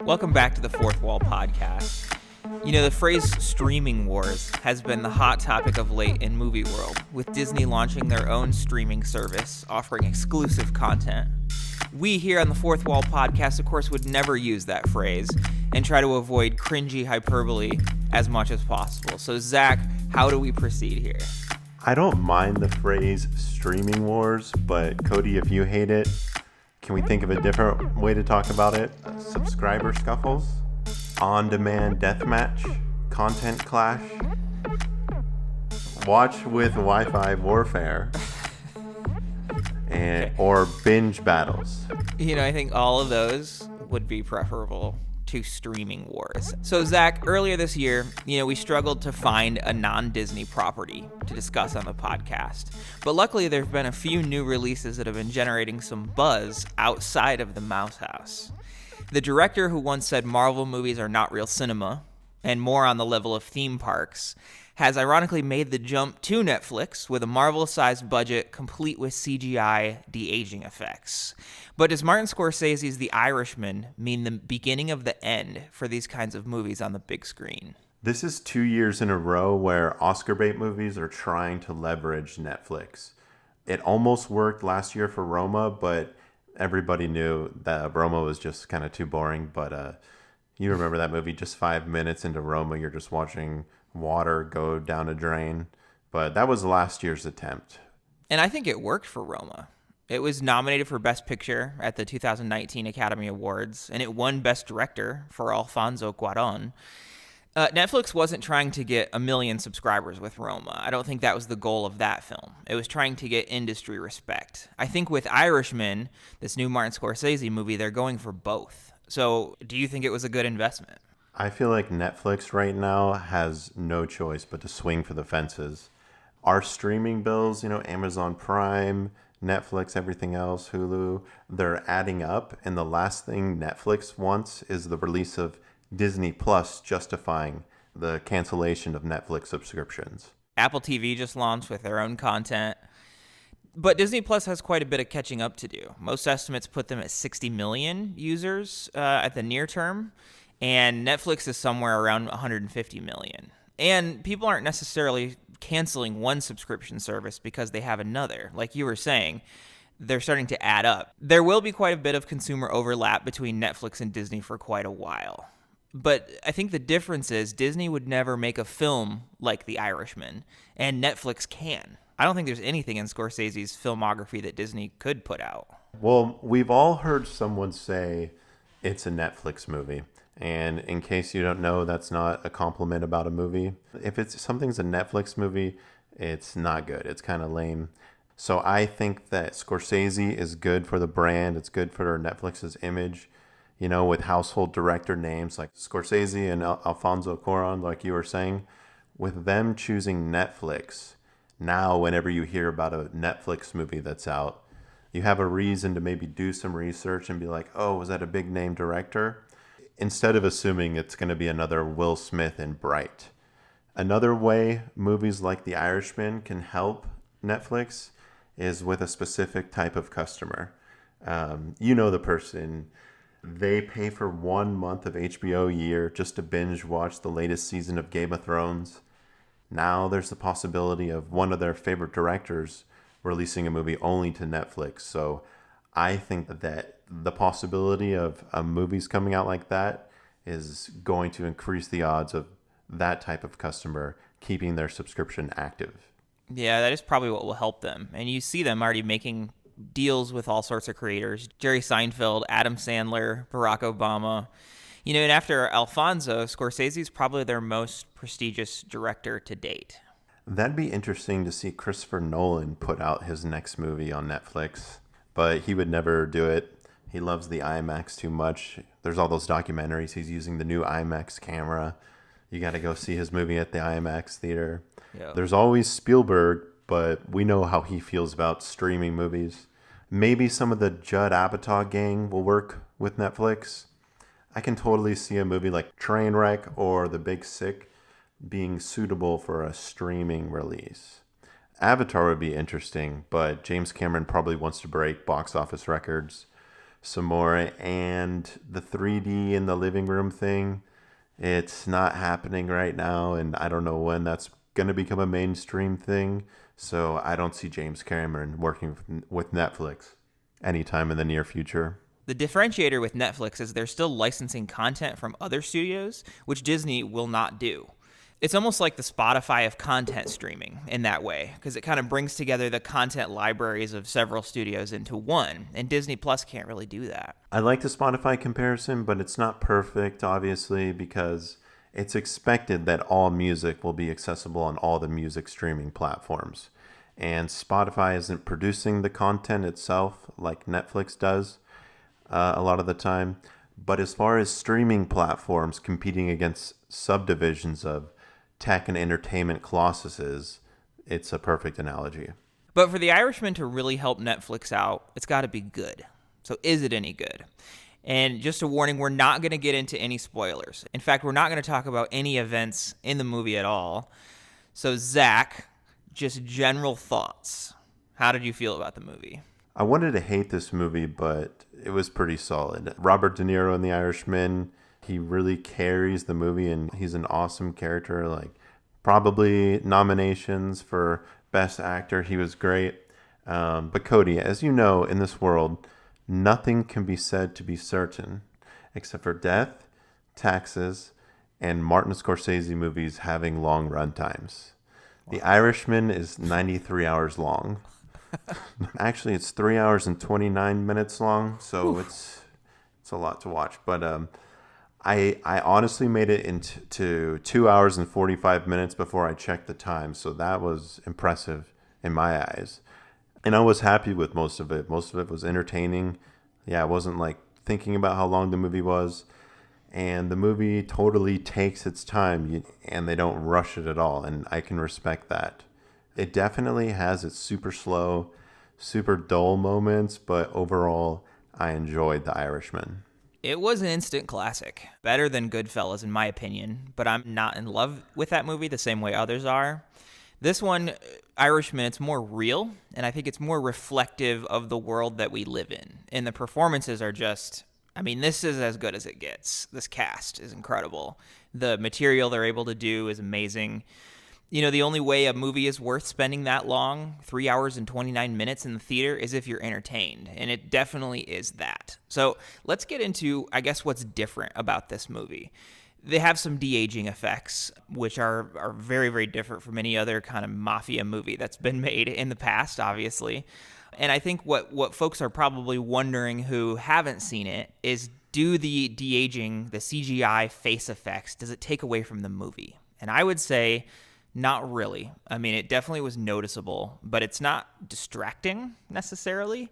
Welcome back to the Fourth Wall Podcast. You know, the phrase streaming wars has been the hot topic of late in movie world, with Disney launching their own streaming service, offering exclusive content. We here on the Fourth Wall Podcast, of course, would never use that phrase and try to avoid cringy hyperbole as much as possible. So, Zach, how do we proceed here? I don't mind the phrase streaming wars, but Cody, if you hate it, can we think of a different way to talk about it? Subscriber scuffles? On-demand deathmatch? Content clash? Watch with Wi-Fi warfare? Or binge battles? You know, I think all of those would be preferable to streaming wars. So, Zach, earlier this year, we struggled to find a non-Disney property to discuss on the podcast. But luckily, there have been a few new releases that have been generating some buzz outside of the Mouse House. The director who once said Marvel movies are not real cinema, and more on the level of theme parks, has ironically made the jump to Netflix with a Marvel-sized budget complete with CGI de-aging effects. But does Martin Scorsese's The Irishman mean the beginning of the end for these kinds of movies on the big screen? This is 2 years in a row where Oscar bait movies are trying to leverage Netflix. It almost worked last year for Roma, but everybody knew that Roma was just kind of too boring. But you remember that movie, just 5 minutes into Roma, you're just watching water go down a drain. But that was last year's attempt. And I think it worked for Roma. It was nominated for Best Picture at the 2019 Academy Awards, and it won Best Director for Alfonso Cuarón. Netflix wasn't trying to get 1 million subscribers with Roma. I don't think that was the goal of that film. It was trying to get industry respect. I think with Irishman, this new Martin Scorsese movie, they're going for both. So do you think it was a good investment? I feel like Netflix right now has no choice but to swing for the fences. Our streaming bills, Amazon Prime, Netflix, everything else, Hulu, they're adding up. And the last thing Netflix wants is the release of Disney Plus justifying the cancellation of Netflix subscriptions. Apple TV just launched with their own content. But Disney Plus has quite a bit of catching up to do. Most estimates put them at 60 million users at the near term. And Netflix is somewhere around 150 million. And people aren't necessarily canceling one subscription service because they have another. Like you were saying, they're starting to add up. There will be quite a bit of consumer overlap between Netflix and Disney for quite a while. But I think the difference is Disney would never make a film like The Irishman, and Netflix can. I don't think there's anything in Scorsese's filmography that Disney could put out. Well, we've all heard someone say it's a Netflix movie. And in case you don't know, that's not a compliment about a movie. If something's a Netflix movie, it's not good. It's kind of lame. So I think that Scorsese is good for the brand. It's good for Netflix's image. With household director names like Scorsese and Alfonso Cuarón, like you were saying, with them choosing Netflix, now whenever you hear about a Netflix movie that's out, you have a reason to maybe do some research and be like, oh, was that a big name director? Instead of assuming it's going to be another Will Smith in Bright. Another way movies like The Irishman can help Netflix is with a specific type of customer. The person, they pay for 1 month of HBO a year just to binge watch the latest season of Game of Thrones. Now there's the possibility of one of their favorite directors releasing a movie only to Netflix. So I think that the possibility of movies coming out like that is going to increase the odds of that type of customer keeping their subscription active. Yeah, that is probably what will help them. And you see them already making deals with all sorts of creators. Jerry Seinfeld, Adam Sandler, Barack Obama. And after Alfonso, Scorsese is probably their most prestigious director to date. That'd be interesting to see Christopher Nolan put out his next movie on Netflix, but he would never do it. He loves the IMAX too much. There's all those documentaries. He's using the new IMAX camera. You got to go see his movie at the IMAX theater. Yep. There's always Spielberg, but we know how he feels about streaming movies. Maybe some of the Judd Apatow gang will work with Netflix. I can totally see a movie like Trainwreck or The Big Sick being suitable for a streaming release. Avatar would be interesting, but James Cameron probably wants to break box office records. some more. And the 3D in the living room thing, it's not happening right now, and I don't know when that's going to become a mainstream thing. So I don't see James Cameron working with Netflix anytime in the near future. The differentiator with Netflix is they're still licensing content from other studios, which Disney will not do. It's almost like the Spotify of content streaming in that way, because it kind of brings together the content libraries of several studios into one, and Disney Plus can't really do that. I like the Spotify comparison, but it's not perfect, obviously, because it's expected that all music will be accessible on all the music streaming platforms. And Spotify isn't producing the content itself like Netflix does a lot of the time. But as far as streaming platforms competing against subdivisions of tech and entertainment colossuses, it's a perfect analogy. But for The Irishman to really help Netflix out, it's got to be good. So is it any good? And just a warning, we're not going to get into any spoilers. In fact, we're not going to talk about any events in the movie at all. So Zach, just general thoughts. How did you feel about the movie? I wanted to hate this movie, but it was pretty solid. Robert De Niro in The Irishman, he really carries the movie, and he's an awesome character. Like, probably nominations for Best Actor. He was great. But Cody, as you know, in this world, nothing can be said to be certain except for death, taxes, and Martin Scorsese movies having long run times. Wow. The Irishman is 93 hours long. Actually, it's 3 hours and 29 minutes long, so it's a lot to watch. But I honestly made it into 2 hours and 45 minutes before I checked the time, so that was impressive in my eyes. And I was happy with most of it. Most of it was entertaining. Yeah, I wasn't like thinking about how long the movie was. And the movie totally takes its time, and they don't rush it at all, and I can respect that. It definitely has its super slow, super dull moments, but overall, I enjoyed The Irishman. It was an instant classic. Better than Goodfellas, in my opinion, but I'm not in love with that movie the same way others are. This one, Irishman, it's more real, and I think it's more reflective of the world that we live in. And the performances are just, I mean, this is as good as it gets. This cast is incredible. The material they're able to do is amazing. You know, the only way a movie is worth spending that long, 3 hours and 29 minutes in the theater, is if you're entertained. And it definitely is that. So let's get into, I guess, what's different about this movie. They have some de-aging effects, which are very, very different from any other kind of mafia movie that's been made in the past, obviously. And I think what folks are probably wondering who haven't seen it is, do the de-aging, the CGI face effects, does it take away from the movie? And I would say, not really. I mean, it definitely was noticeable, but it's not distracting necessarily.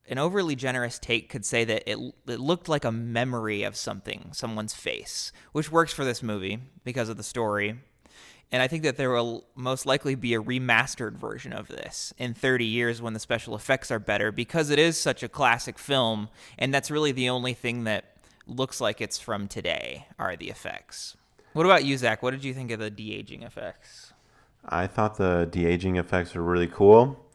An overly generous take could say that it looked like a memory of someone's face, which works for this movie because of the story. And I think that there will most likely be a remastered version of this in 30 years when the special effects are better, because it is such a classic film, and that's really the only thing that looks like it's from today are the effects. What about you, Zach? What did you think of the de-aging effects? I thought the de-aging effects were really cool.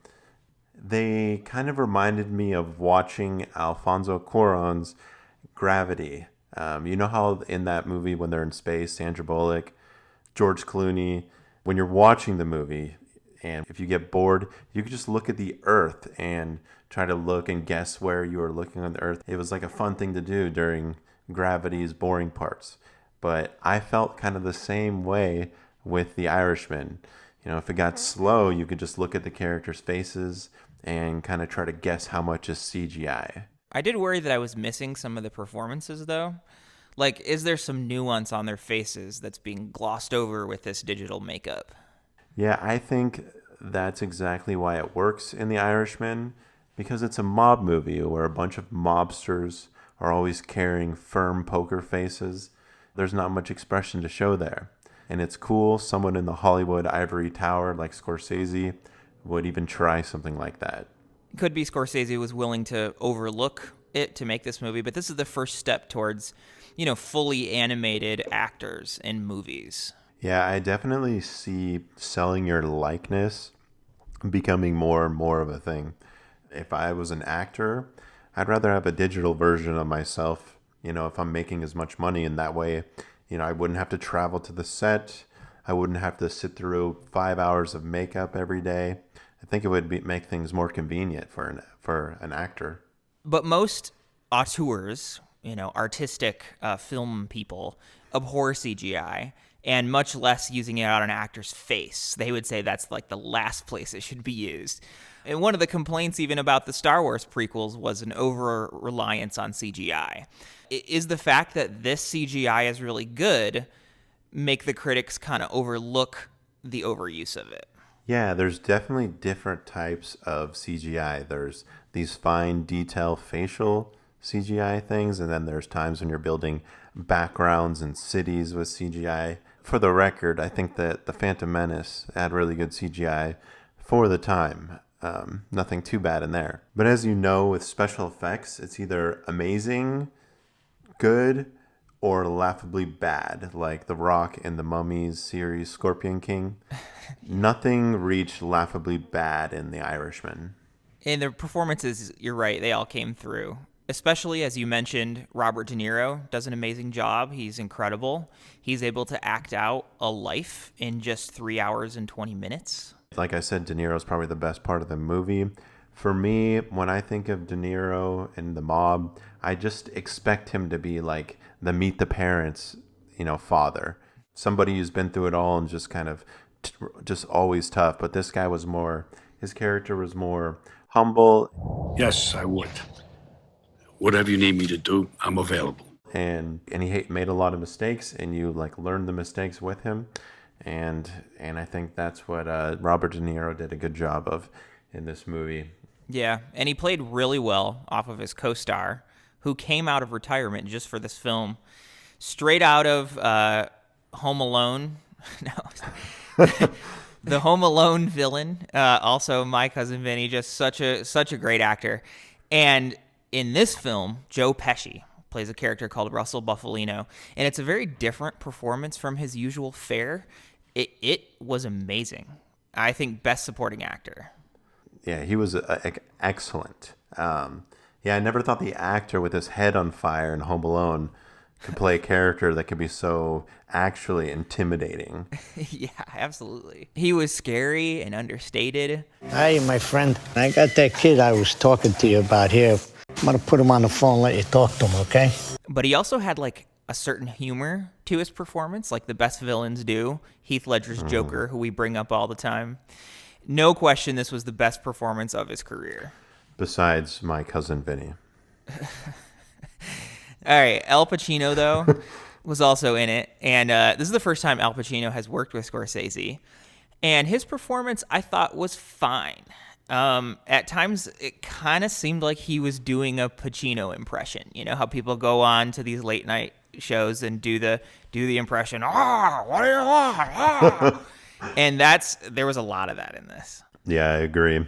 They kind of reminded me of watching Alfonso Cuarón's Gravity. You know how in that movie when they're in space, Sandra Bullock, George Clooney, when you're watching the movie, and if you get bored, you could just look at the Earth and try to look and guess where you are looking on the Earth. It was like a fun thing to do during Gravity's boring parts. But I felt kind of the same way with The Irishman. You know, if it got slow, you could just look at the characters' faces and kind of try to guess how much is CGI. I did worry that I was missing some of the performances, though. Like, is there some nuance on their faces that's being glossed over with this digital makeup? Yeah, I think that's exactly why it works in The Irishman, because it's a mob movie where a bunch of mobsters are always carrying firm poker faces. There's not much expression to show there. And it's cool. Someone in the Hollywood ivory tower like Scorsese would even try something like that. Could be Scorsese was willing to overlook it to make this movie, but this is the first step towards, you know, fully animated actors in movies. Yeah, I definitely see selling your likeness becoming more and more of a thing. If I was an actor, I'd rather have a digital version of myself, if I'm making as much money in that way. I wouldn't have to travel to the set. I wouldn't have to sit through 5 hours of makeup every day. I think it would make things more convenient for an actor. But most auteurs, artistic film people, abhor CGI, and much less using it on an actor's face. They would say that's like the last place it should be used. And one of the complaints even about the Star Wars prequels was an over-reliance on CGI. Is the fact that this CGI is really good make the critics kind of overlook the overuse of it? Yeah, there's definitely different types of CGI. There's these fine detail facial CGI things, and then there's times when you're building backgrounds and cities with CGI. For the record, I think that The Phantom Menace had really good CGI for the time. Nothing too bad in there. But as you know, with special effects, it's either amazing, good, or laughably bad, like The Rock in the Mummies series Scorpion King. Nothing reached laughably bad in The Irishman. And the performances, you're right, they all came through. Especially, as you mentioned, Robert De Niro does an amazing job. He's incredible. He's able to act out a life in just 3 hours and 20 minutes. Like I said, De Niro's probably the best part of the movie. For me, when I think of De Niro and The Mob, I just expect him to be like the Meet the Parents, father. Somebody who's been through it all and just kind of just always tough. But this guy was his character was more humble. Yes, I would. Whatever you need me to do, I'm available. And he made a lot of mistakes, and you learn the mistakes with him. And I think that's what Robert De Niro did a good job of in this movie. Yeah, and he played really well off of his co-star, who came out of retirement just for this film, straight out of Home Alone. No, the Home Alone villain. Also, My Cousin Vinny, just such a great actor. And in this film, Joe Pesci plays a character called Russell Buffalino, and it's a very different performance from his usual fare. It was amazing. I think best supporting actor. Yeah, he was excellent. I never thought the actor with his head on fire in Home Alone could play a character that could be so actually intimidating. Yeah, absolutely. He was scary and understated. Hey, my friend, I got that kid I was talking to you about here. I'm going to put him on the phone and let you talk to him, okay? But he also had a certain humor to his performance, like the best villains do. Heath Ledger's Joker, who we bring up all the time. No question, this was the best performance of his career. Besides My Cousin Vinny. All right, Al Pacino, though, was also in it. And this is the first time Al Pacino has worked with Scorsese. And his performance, I thought, was fine. At times, it kind of seemed like he was doing a Pacino impression. You know how people go on to these late night shows and do the impression. What do you want? And there was a lot of that in this. Yeah, I agree.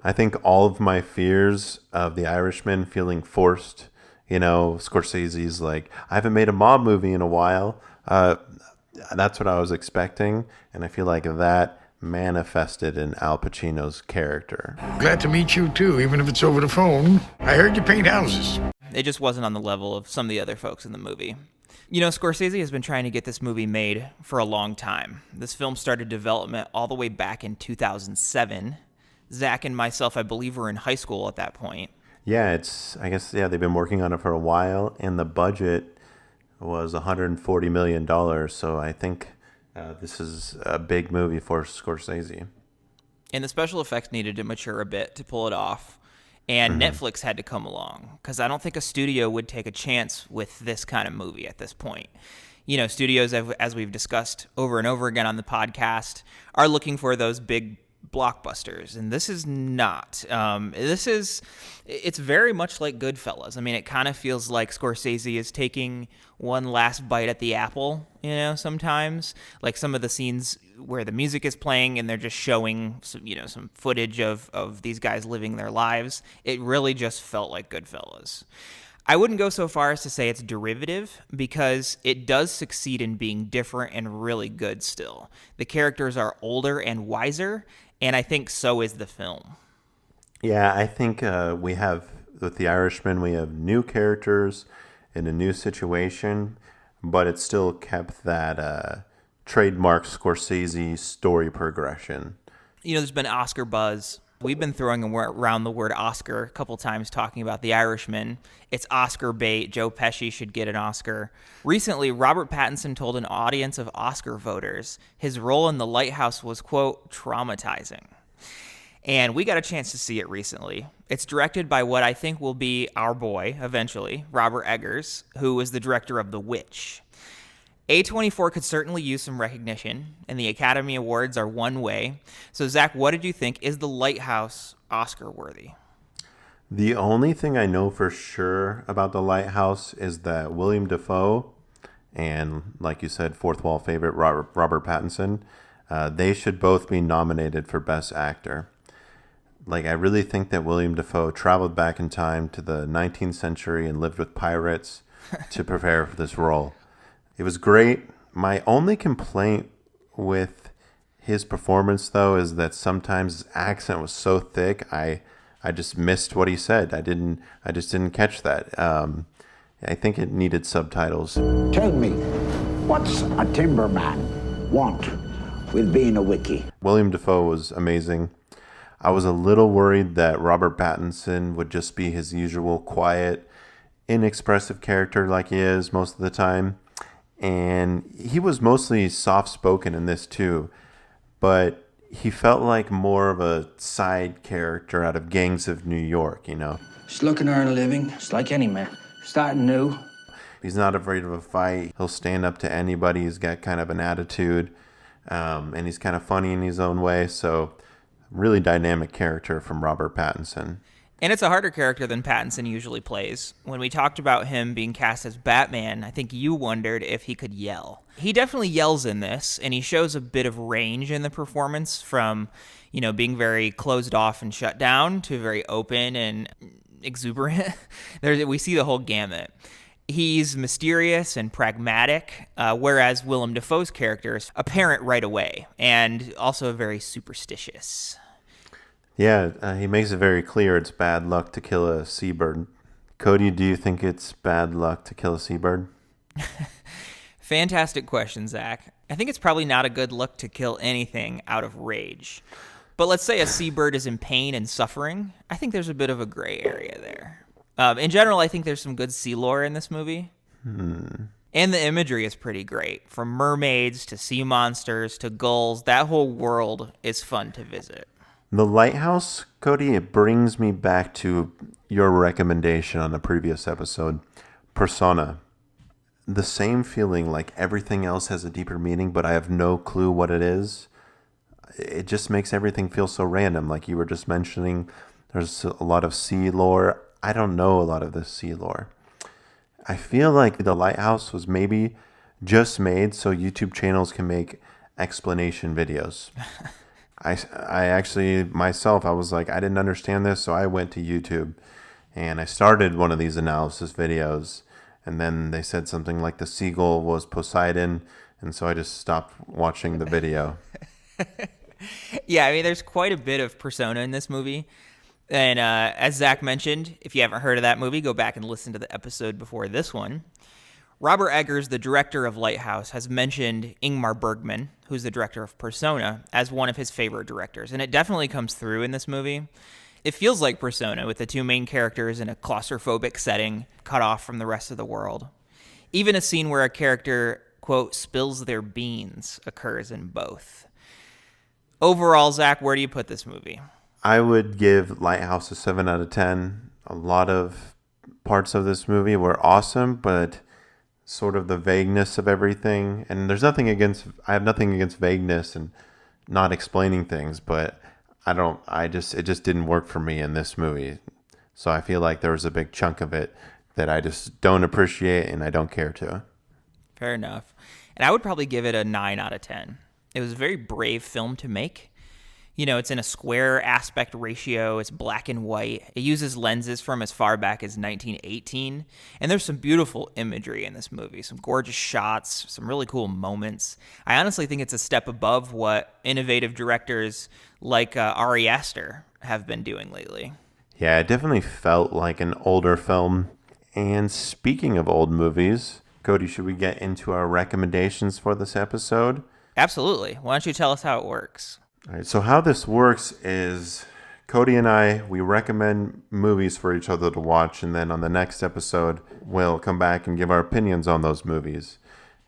I think all of my fears of The Irishman feeling forced. Scorsese's like, I haven't made a mob movie in a while. That's what I was expecting, and I feel like that manifested in Al Pacino's character. Glad to meet you, too, even if it's over the phone. I heard you paint houses. It just wasn't on the level of some of the other folks in the movie. Scorsese has been trying to get this movie made for a long time. This film started development all the way back in 2007. Zach and myself, I believe, were in high school at that point. Yeah, they've been working on it for a while, and the budget was $140 million, so I think this is a big movie for Scorsese. And the special effects needed to mature a bit to pull it off. And Netflix had to come along, because I don't think a studio would take a chance with this kind of movie at this point. Studios, as we've discussed over and over again on the podcast, are looking for those big blockbusters, and this is not. It's very much like Goodfellas. I mean, it kind of feels like Scorsese is taking one last bite at the apple, sometimes. Like some of the scenes where the music is playing and they're just showing some footage of these guys living their lives. It really just felt like Goodfellas. I wouldn't go so far as to say it's derivative, because it does succeed in being different and really good still. The characters are older and wiser, and I think so is the film. Yeah, I think we have With The Irishman, we have new characters in a new situation, but it still kept that trademark Scorsese story progression. You know, there's been Oscar buzz. We've been throwing around the word Oscar a couple times talking about The Irishman. It's Oscar bait. Joe Pesci should get an Oscar. Recently, Robert Pattinson told an audience of Oscar voters his role in The Lighthouse was, quote, traumatizing. And we got a chance to see it recently. It's directed by what I think will be our boy, eventually, Robert Eggers, who is the director of The Witch. A24 could certainly use some recognition, and the Academy Awards are one way. So, Zach, what did you think? Is The Lighthouse Oscar-worthy? The only thing I know for sure about The Lighthouse is that William Dafoe and, like you said, fourth wall favorite Robert Pattinson, they should both be nominated for Best Actor. Like, I really think that William Dafoe traveled back in time to the 19th century and lived with pirates to prepare for this role. It was great. My only complaint with his performance, though, is that sometimes his accent was so thick, I just missed what he said. I just didn't catch that. I think it needed subtitles. Tell me, what's a timberman want with being a wiki? William Dafoe was amazing. I was a little worried that Robert Pattinson would just be his usual quiet, inexpressive character like he is most of the time. And he was mostly soft-spoken in this too, but he felt like more of a side character out of Gangs of New York, you know. Just looking to earn a living, just like any man. Starting new. He's not afraid of a fight. He'll stand up to anybody. He's got kind of an attitude, and he's kind of funny in his own way. So, really dynamic character from Robert Pattinson. And it's a harder character than Pattinson usually plays. When we talked about him being cast as Batman, I think you wondered if he could yell. He definitely yells in this, and he shows a bit of range in the performance from, you know, being very closed off and shut down to very open and exuberant. We see the whole gamut. He's mysterious and pragmatic, whereas Willem Dafoe's character is apparent right away and also very superstitious. Yeah, he makes it very clear it's bad luck to kill a seabird. Cody, do you think it's bad luck to kill a seabird? Fantastic question, Zach. I think it's probably not a good look to kill anything out of rage. But let's say a seabird is in pain and suffering. I think there's a bit of a gray area there. In general, I think there's some good sea lore in this movie. And the imagery is pretty great. From mermaids to sea monsters to gulls, that whole world is fun to visit. The Lighthouse, Cody, it brings me back to your recommendation on the previous episode, Persona. The same feeling, like everything else has a deeper meaning, but I have no clue what it is. It just makes everything feel so random. Like you were just mentioning, there's a lot of sea lore. I don't know a lot of this sea lore. I feel like The Lighthouse was maybe just made so YouTube channels can make explanation videos. I actually, myself, I was like, I didn't understand this, so I went to YouTube and I started one of these analysis videos, and then they said something like the seagull was Poseidon, and so I just stopped watching the video. Yeah, I mean, there's quite a bit of persona in this movie. And as Zach mentioned, if you haven't heard of that movie, go back and listen to the episode before this one. Robert Eggers, the director of Lighthouse, has mentioned Ingmar Bergman, who's the director of Persona, as one of his favorite directors. And it definitely comes through in this movie. It feels like Persona, with the two main characters in a claustrophobic setting, cut off from the rest of the world. Even a scene where a character, quote, spills their beans occurs in both. Overall, Zach, where do you put this movie? I would give Lighthouse a 7 out of 10. A lot of parts of this movie were awesome, but sort of the vagueness of everything. And I have nothing against vagueness and not explaining things, but it just didn't work for me in this movie. So I feel like there was a big chunk of it that I just don't appreciate and I don't care to. Fair enough. And I would probably give it a 9 out of 10. It was a very brave film to make. You know, it's in a square aspect ratio. It's black and white. It uses lenses from as far back as 1918. And there's some beautiful imagery in this movie, some gorgeous shots, some really cool moments. I honestly think it's a step above what innovative directors like Ari Aster have been doing lately. Yeah, it definitely felt like an older film. And speaking of old movies, Cody, should we get into our recommendations for this episode? Absolutely. Why don't you tell us how it works? All right, so how this works is Cody and I, we recommend movies for each other to watch, and then on the next episode, we'll come back and give our opinions on those movies.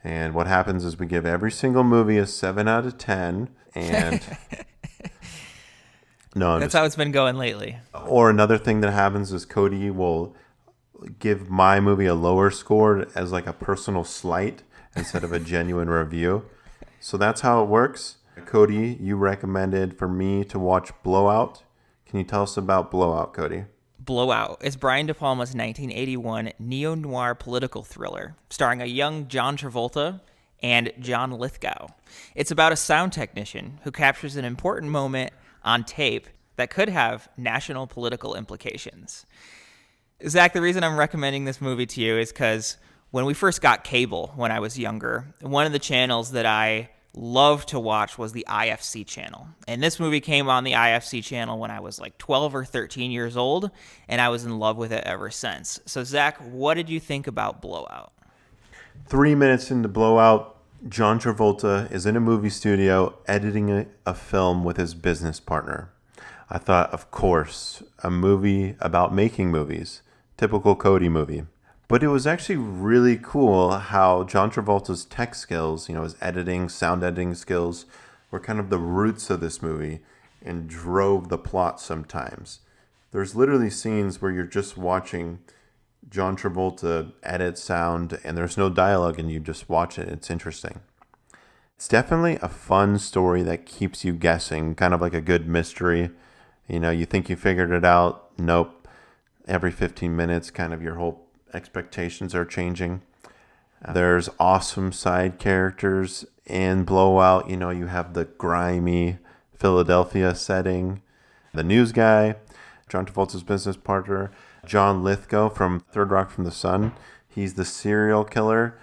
And what happens is we give every single movie a 7 out of 10, and... No, That's how it's been going lately. Or another thing that happens is Cody will give my movie a lower score as like a personal slight instead of a genuine review. So that's how it works. Cody, you recommended for me to watch Blowout. Can you tell us about Blowout, Cody? Blowout is Brian De Palma's 1981 neo-noir political thriller starring a young John Travolta and John Lithgow. It's about a sound technician who captures an important moment on tape that could have national political implications. Zach, the reason I'm recommending this movie to you is because when we first got cable when I was younger, one of the channels that I loved to watch was the IFC channel. And this movie came on the IFC channel when I was like 12 or 13 years old, and I was in love with it ever since. So Zach, what did you think about Blowout? 3 minutes into Blowout, John Travolta is in a movie studio editing a film with his business partner. I thought, of course, a movie about making movies. Typical Cody movie. But it was actually really cool how John Travolta's tech skills, his editing, sound editing skills, were kind of the roots of this movie and drove the plot sometimes. There's literally scenes where you're just watching John Travolta edit sound and there's no dialogue and you just watch it. It's interesting. It's definitely a fun story that keeps you guessing, kind of like a good mystery. You think you figured it out. Nope. Every 15 minutes, kind of your whole expectations are changing. There's awesome side characters in Blowout. You have the grimy Philadelphia setting. The news guy, John Travolta's business partner, John Lithgow from Third Rock from the Sun. He's the serial killer,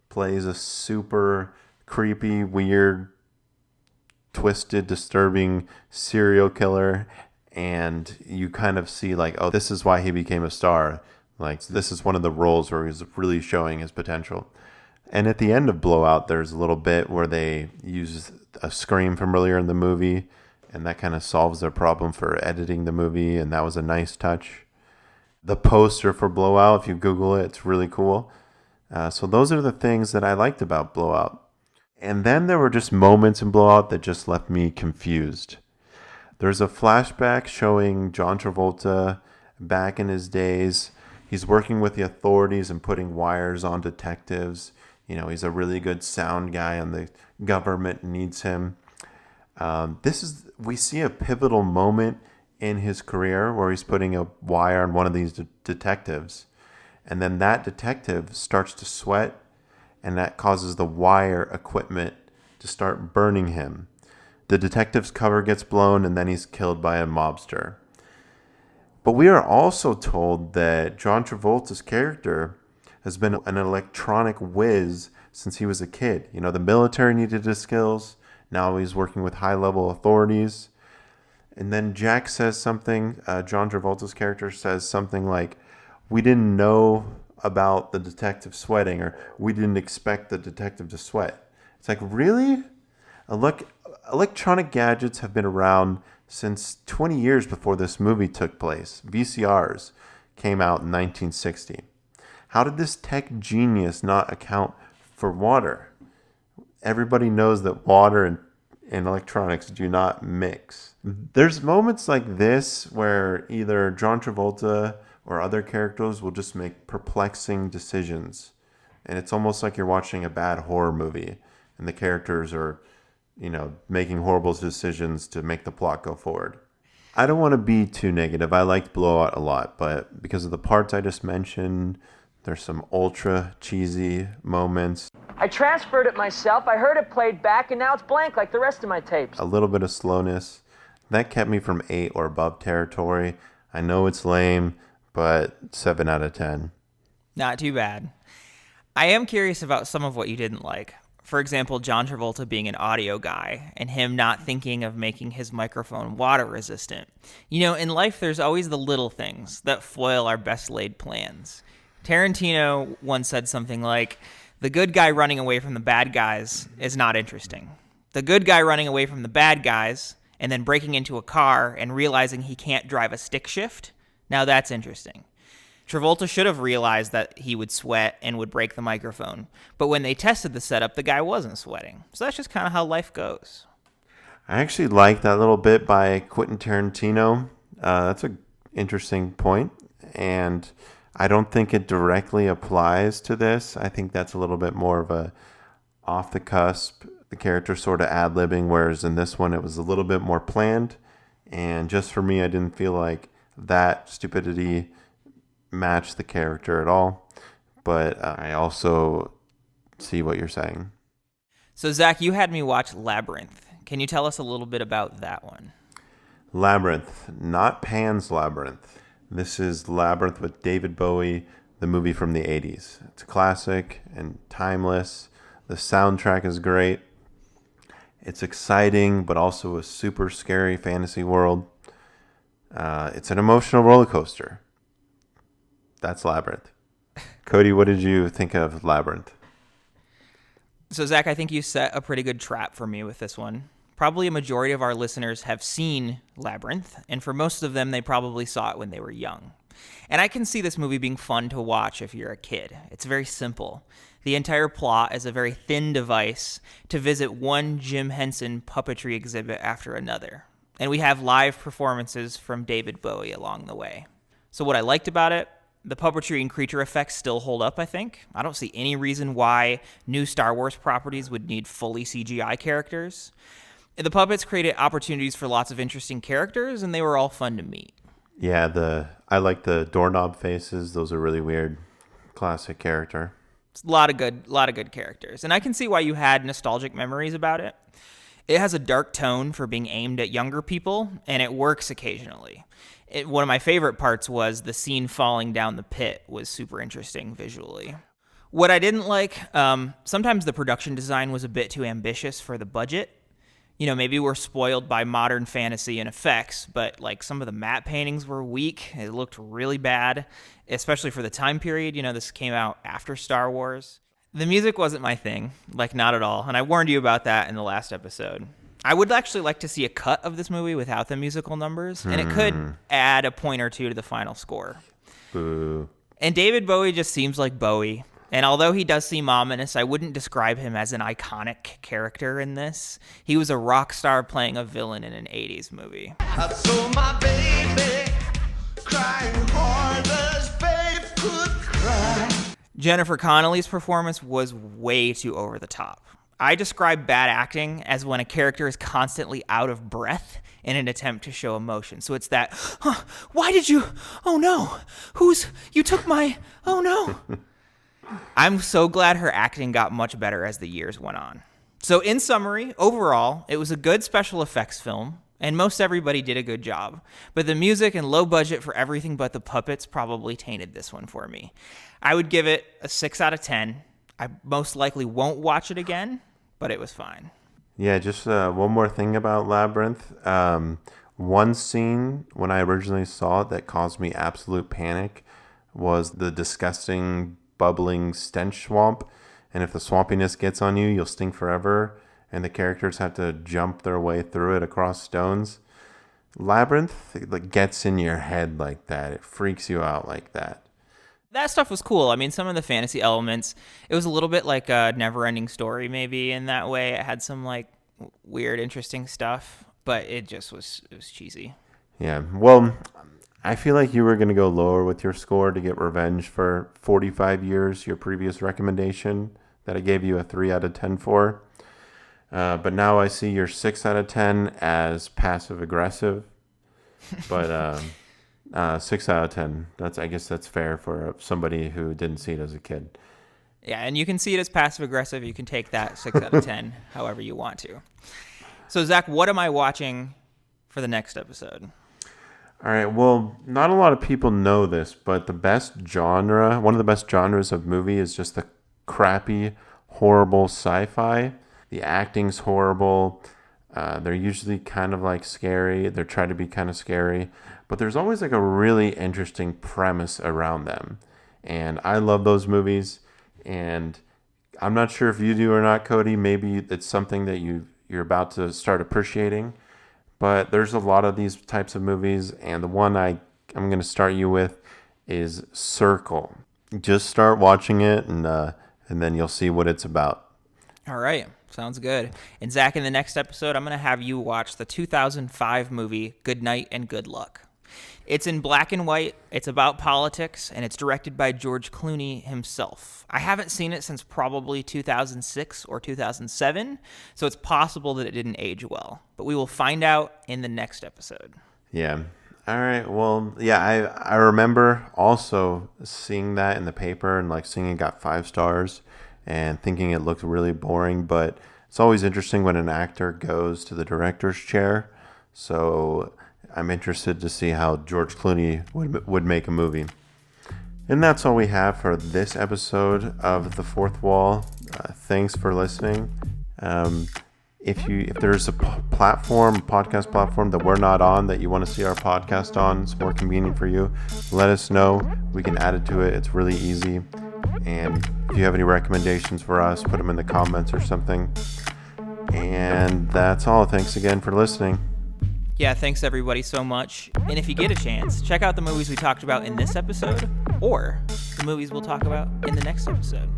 plays a super creepy, weird, twisted, disturbing serial killer. And you kind of see like, oh, this is why he became a star. Like, this is one of the roles where he's really showing his potential. And at the end of Blowout, there's a little bit where they use a scream from earlier in the movie, and that kind of solves their problem for editing the movie, and that was a nice touch. The poster for Blowout, if you Google it, it's really cool. So those are the things that I liked about Blowout. And then there were just moments in Blowout that just left me confused. There's a flashback showing John Travolta back in his days. He's working with the authorities and putting wires on detectives. He's a really good sound guy and the government needs him. We see a pivotal moment in his career where he's putting a wire on one of these detectives. And then that detective starts to sweat and that causes the wire equipment to start burning him. The detective's cover gets blown and then he's killed by a mobster. But we are also told that John Travolta's character has been an electronic whiz since he was a kid. The military needed his skills. Now he's working with high-level authorities. And then Jack says something, John Travolta's character says something like, we didn't know about the detective sweating, or we didn't expect the detective to sweat. It's like, really? Electronic gadgets have been around since 20 years before this movie took place. VCRs came out in 1960. How did this tech genius not account for water? Everybody knows that water and electronics do not mix. There's moments like this where either John Travolta or other characters will just make perplexing decisions. And it's almost like you're watching a bad horror movie and the characters are making horrible decisions to make the plot go forward. I don't want to be too negative. I liked Blowout a lot, but because of the parts I just mentioned, there's some ultra cheesy moments. I transferred it myself. I heard it played back, and now it's blank like the rest of my tapes. A little bit of slowness. That kept me from 8 or above territory. I know it's lame, but 7 out of 10. Not too bad. I am curious about some of what you didn't like. For example, John Travolta being an audio guy and him not thinking of making his microphone water resistant. In life, there's always the little things that foil our best laid plans. Tarantino once said something like, "The good guy running away from the bad guys is not interesting. The good guy running away from the bad guys and then breaking into a car and realizing he can't drive a stick shift, now that's interesting." Travolta should have realized that he would sweat and would break the microphone. But when they tested the setup, the guy wasn't sweating. So that's just kind of how life goes. I actually like that little bit by Quentin Tarantino. That's an interesting point, and I don't think it directly applies to this. I think that's a little bit more of a off the cusp, the character sort of ad-libbing, whereas in this one it was a little bit more planned. And just for me, I didn't feel like that stupidity match the character at all, but I also see what you're saying. So Zach, you had me watch Labyrinth. Can you tell us a little bit about that one? Labyrinth, not Pan's Labyrinth. This is Labyrinth with David Bowie, the movie from the 80s. It's a classic and timeless. The soundtrack is great. It's exciting, but also a super scary fantasy world. It's an emotional roller coaster. That's Labyrinth. Cody, what did you think of Labyrinth? So, Zach, I think you set a pretty good trap for me with this one. Probably a majority of our listeners have seen Labyrinth, and for most of them, they probably saw it when they were young. And I can see this movie being fun to watch if you're a kid. It's very simple. The entire plot is a very thin device to visit one Jim Henson puppetry exhibit after another. And we have live performances from David Bowie along the way. So what I liked about it, the puppetry and creature effects still hold up, I think. I don't see any reason why new Star Wars properties would need fully CGI characters. The puppets created opportunities for lots of interesting characters, and they were all fun to meet. Yeah, I like the doorknob faces. Those are really weird. Classic character. It's a lot of good characters, and I can see why you had nostalgic memories about it. It has a dark tone for being aimed at younger people, and it works occasionally. One of my favorite parts was the scene falling down the pit was super interesting visually. What I didn't like, sometimes the production design was a bit too ambitious for the budget. Maybe we're spoiled by modern fantasy and effects, but like some of the matte paintings were weak. It looked really bad, especially for the time period. This came out after Star Wars. The music wasn't my thing, like not at all, and I warned you about that in the last episode. I would actually like to see a cut of this movie without the musical numbers, and it could add a point or two to the final score. Boo. And David Bowie just seems like Bowie. And although he does seem ominous, I wouldn't describe him as an iconic character in this. He was a rock star playing a villain in an 80s movie. I saw my baby crying hard as babe could cry. Jennifer Connelly's performance was way too over the top. I describe bad acting as when a character is constantly out of breath in an attempt to show emotion. So it's that, why did you, oh no, you took my, oh no. I'm so glad her acting got much better as the years went on. So in summary, overall, it was a good special effects film, and most everybody did a good job. But the music and low budget for everything but the puppets probably tainted this one for me. I would give it a 6 out of 10. I most likely won't watch it again, but it was fine. Yeah, just one more thing about Labyrinth. One scene when I originally saw it that caused me absolute panic was the disgusting bubbling stench swamp. And if the swampiness gets on you, you'll stink forever. And the characters have to jump their way through it across stones. Labyrinth, it gets in your head like that. It freaks you out like that. That stuff was cool. I mean, some of the fantasy elements, it was a little bit like a Never-Ending Story maybe in that way. It had some like weird, interesting stuff, but it was cheesy. Yeah, well, I feel like you were going to go lower with your score to get revenge for 45 years, your previous recommendation that I gave you a 3 out of 10 for. But now I see your 6 out of 10 as passive-aggressive. But 6 out of 10, I guess that's fair for somebody who didn't see it as a kid. Yeah, and you can see it as passive-aggressive. You can take that 6 out of 10 however you want to. So, Zach, what am I watching for the next episode? All right, well, not a lot of people know this, but one of the best genres of movie is just the crappy horrible sci-fi. The acting's horrible. They're usually kind of like scary. They're trying to be kind of scary, but there's always like a really interesting premise around them. And I love those movies. And I'm not sure if you do or not, Cody. Maybe it's something that you're about to start appreciating. But there's a lot of these types of movies, and the one I'm going to start you with is Circle. Just start watching it, and then you'll see what it's about. All right. Sounds good. And Zach, in the next episode, I'm going to have you watch the 2005 movie Good Night and Good Luck. It's in black and white, it's about politics, and it's directed by George Clooney himself. I haven't seen it since probably 2006 or 2007, so it's possible that it didn't age well. But we will find out in the next episode. Yeah. All right. Well, yeah, I remember also seeing that in the paper and like seeing it got 5 stars and thinking it looked really boring, but it's always interesting when an actor goes to the director's chair. So I'm interested to see how George Clooney would make a movie. And that's all we have for this episode of The Fourth Wall. Thanks for listening. If there's a podcast platform that we're not on that you want to see our podcast on, it's more convenient for you, let us know. We can add it to it. It's really easy. And if you have any recommendations for us, put them in the comments or something. And that's all. Thanks again for listening. Yeah, thanks everybody so much. And if you get a chance, check out the movies we talked about in this episode or the movies we'll talk about in the next episode.